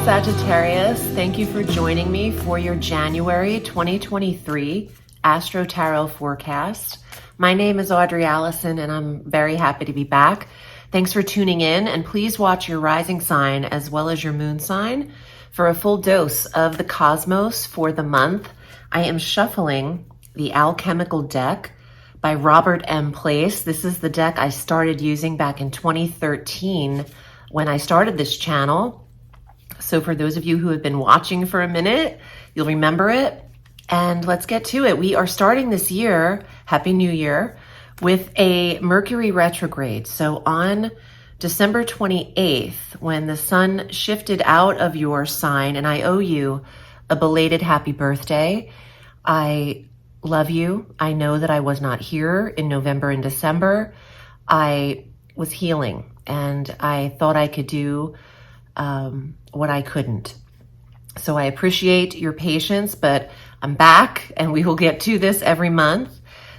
Sagittarius, thank you for joining me for your January 2023 Astro Tarot forecast. My name is Audrey Alison and I'm very happy to be back. Thanks for tuning in, and please watch your rising sign as well as your moon sign for a full dose of the cosmos for the month. I am shuffling the Alchemical deck by Robert M. Place. This is the deck I started using back in 2013 when I started this channel. So for those of you who have been watching for a minute, you'll remember it. And let's get to it. We are starting this year, Happy New Year, with a Mercury retrograde. So on December 28th, when the sun shifted out of your sign, and I owe you a belated happy birthday. I love you. I know that I was not here in November and December. I was healing and I thought I could do what I couldn't. So I appreciate your patience, but I'm back and we will get to this every month.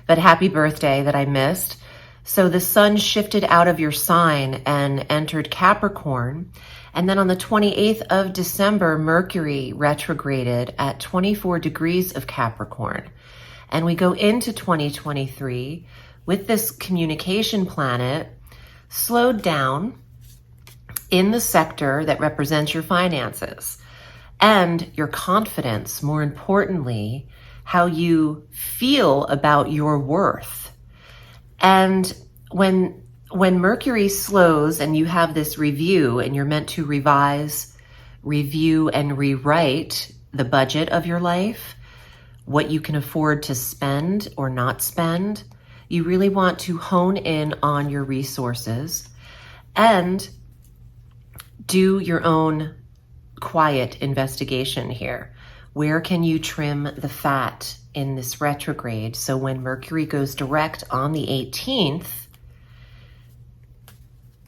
But happy birthday that I missed. So the sun shifted out of your sign and entered Capricorn. And then on the 28th of December, Mercury retrograded at 24 degrees of Capricorn. And we go into 2023 with this communication planet slowed down in the sector that represents your finances and your confidence, more importantly, how you feel about your worth. And when Mercury slows and you have this review and you're meant to revise, review, and rewrite the budget of your life, what you can afford to spend or not spend, you really want to hone in on your resources and do your own quiet investigation here. Where can you trim the fat in this retrograde? So when Mercury goes direct on the 18th,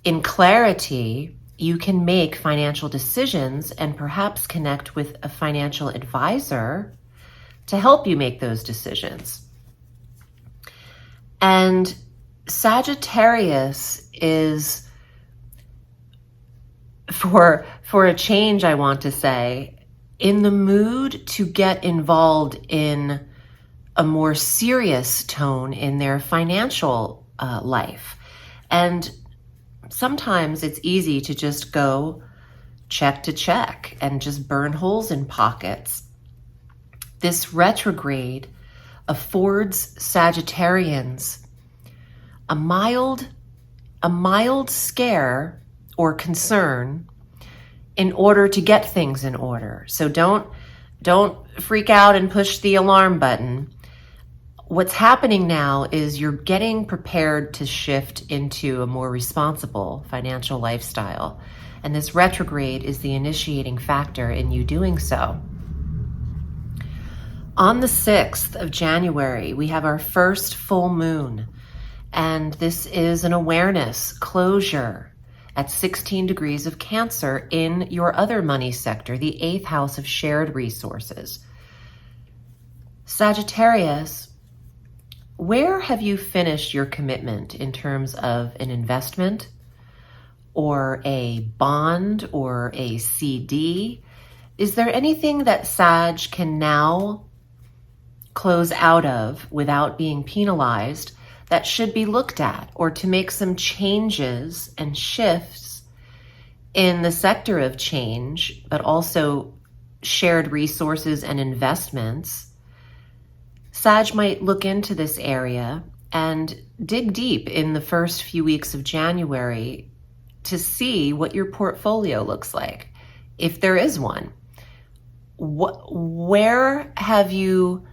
in clarity, you can make financial decisions and perhaps connect with a financial advisor to help you make those decisions. And Sagittarius is, for a change, I want to say, in the mood to get involved in a more serious tone in their financial life. And sometimes it's easy to just go check to check and just burn holes in pockets. This retrograde affords Sagittarians a mild scare or concern in order to get things in order. So don't freak out and push the alarm button. What's happening now is you're getting prepared to shift into a more responsible financial lifestyle. And this retrograde is the initiating factor in you doing so. On the 6th of January, we have our first full moon. And this is an awareness closure at 16 degrees of Cancer in your other money sector, the 8th house of shared resources. Sagittarius, where have you finished your commitment in terms of an investment or a bond or a CD? Is there anything that Sag can now close out of without being penalized that should be looked at, or to make some changes and shifts in the sector of change, but also shared resources and investments? Sag might look into this area and dig deep in the first few weeks of January to see what your portfolio looks like, if there is one. Where have you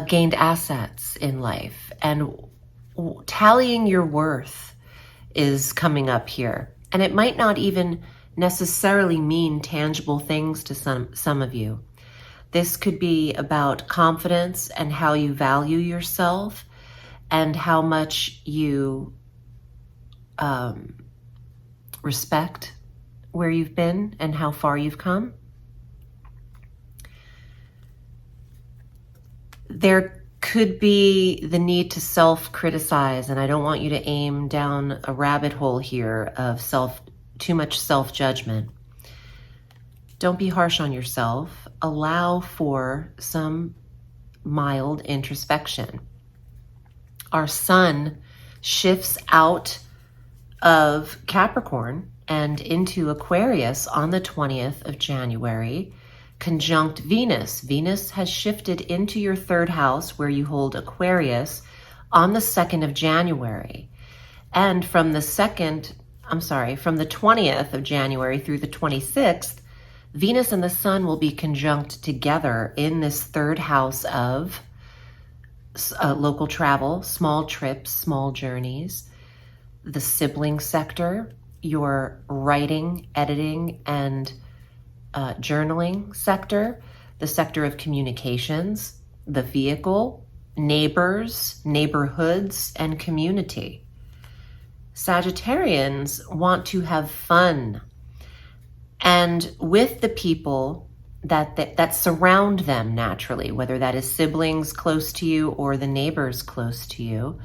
gained assets in life? And tallying your worth is coming up here. And it might not even necessarily mean tangible things to some of you. This could be about confidence and how you value yourself and how much you respect where you've been and how far you've come. There could be the need to self-criticize, and I don't want you to aim down a rabbit hole here of too much self-judgment. Don't be harsh on yourself. Allow for some mild introspection. Our sun shifts out of Capricorn and into Aquarius on the 20th of January, conjunct Venus. Venus has shifted into your third house where you hold Aquarius on the 2nd of January. And from the 20th of January through the 26th, Venus and the sun will be conjunct together in this third house of local travel, small trips, small journeys, the sibling sector, your writing, editing, and journaling sector, the sector of communications, the vehicle, neighbors, neighborhoods, and community. Sagittarians want to have fun, and with the people that surround them naturally, whether that is siblings close to you or the neighbors close to you.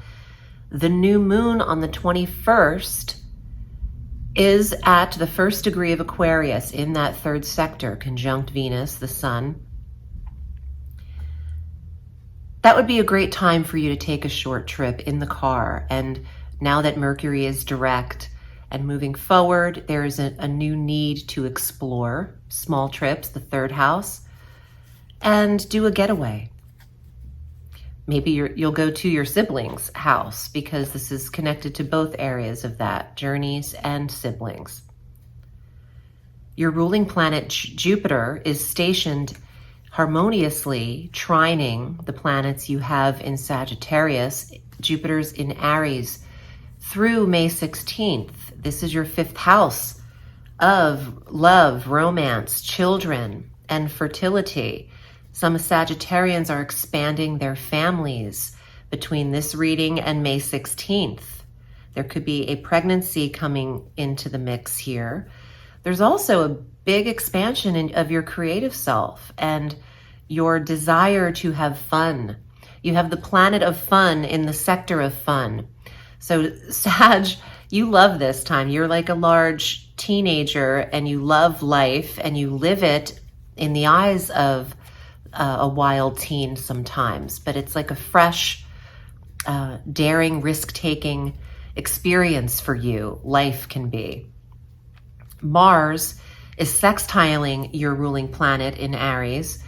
The new moon on the 21st is at the 1st degree of Aquarius in that third sector, conjunct Venus, the sun. That would be a great time for you to take a short trip in the car. And now that Mercury is direct and moving forward, there is a new need to explore small trips, the third house, and do a getaway. Maybe you'll go to your siblings' house because this is connected to both areas of that, journeys and siblings. Your ruling planet Jupiter is stationed harmoniously, trining the planets you have in Sagittarius. Jupiter's in Aries through May 16th. This is your 5th house of love, romance, children, and fertility. Some Sagittarians are expanding their families between this reading and May 16th. There could be a pregnancy coming into the mix here. There's also a big expansion of your creative self and your desire to have fun. You have the planet of fun in the sector of fun. So Sag, you love this time. You're like a large teenager and you love life and you live it in the eyes of a wild teen sometimes, but it's like a fresh, daring, risk-taking experience for you. Life can be. Mars is sextiling your ruling planet in Aries.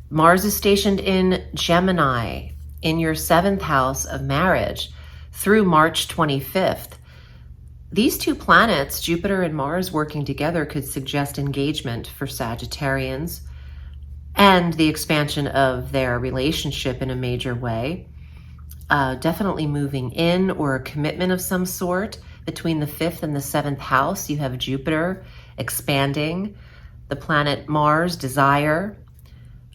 Mars is stationed in Gemini in your 7th house of marriage through March 25th. These two planets, Jupiter and Mars working together, could suggest engagement for Sagittarians and the expansion of their relationship in a major way. Definitely moving in or a commitment of some sort. Between the 5th and the 7th house, you have Jupiter expanding, the planet Mars, desire,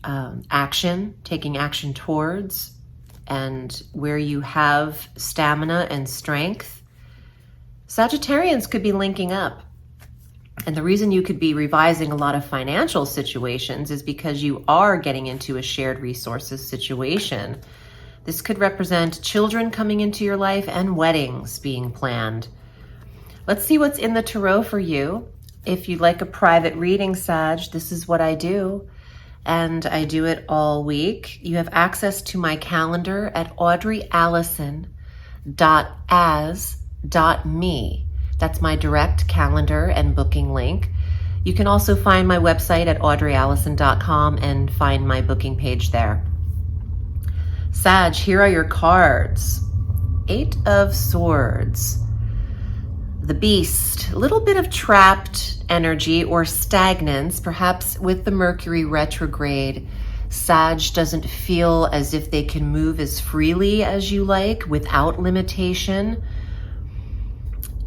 action, taking action towards, and where you have stamina and strength. Sagittarians could be linking up. And the reason you could be revising a lot of financial situations is because you are getting into a shared resources situation. This could represent children coming into your life and weddings being planned. Let's see what's in the tarot for you. If you'd like a private reading, Sag, this is what I do. And I do it all week. You have access to my calendar at audreyalison.as.me. That's my direct calendar and booking link. You can also find my website at audreyalison.com and find my booking page there. Sag, here are your cards. 8 of Swords. The Beast, a little bit of trapped energy or stagnance, perhaps with the Mercury retrograde. Sag doesn't feel as if they can move as freely as you like without limitation.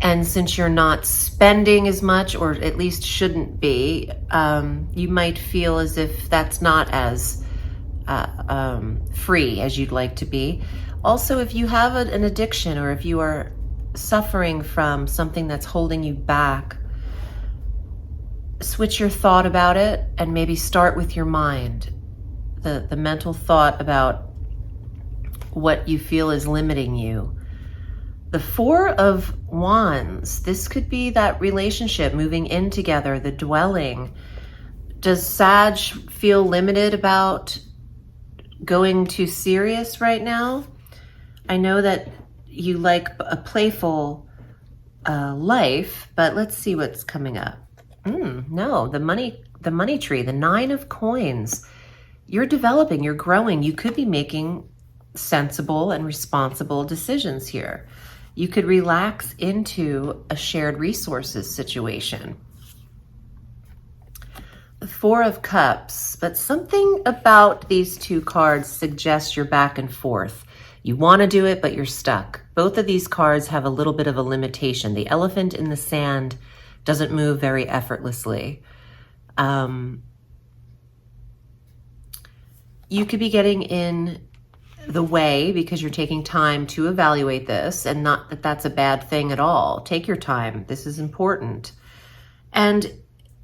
And since you're not spending as much, or at least shouldn't be, you might feel as if that's not as free as you'd like to be. Also, if you have an addiction or if you are suffering from something that's holding you back, switch your thought about it and maybe start with your mind. The mental thought about what you feel is limiting you. The 4 of Wands, this could be that relationship moving in together, the dwelling, Does Sag feel limited about going too serious right now? I know that you like a playful life, but let's see what's coming up. No, the money tree, the 9 of coins. You're developing, you're growing. You could be making sensible and responsible decisions here. You could relax into a shared resources situation. The 4 of Cups, but something about these 2 cards suggests you're back and forth. You want to do it, but you're stuck. Both of these cards have a little bit of a limitation. The elephant in the sand doesn't move very effortlessly. You could be getting in the way because you're taking time to evaluate this, and not that that's a bad thing at all. Take your time. This is important. And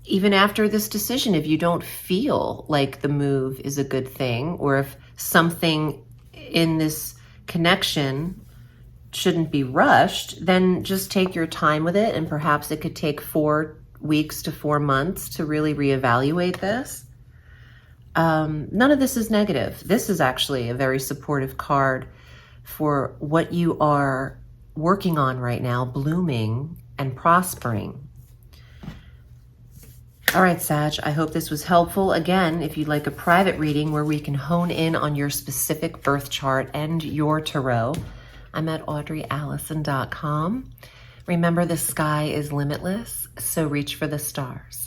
even after this decision, if you don't feel like the move is a good thing, or if something in this connection shouldn't be rushed, then just take your time with it, and perhaps it could take 4 weeks to 4 months to really reevaluate this. None of this is negative. This is actually a very supportive card for what you are working on right now, blooming and prospering. All right, Sag, I hope this was helpful. Again, if you'd like a private reading where we can hone in on your specific birth chart and your tarot, I'm at audreyalison.com. Remember, the sky is limitless, so reach for the stars.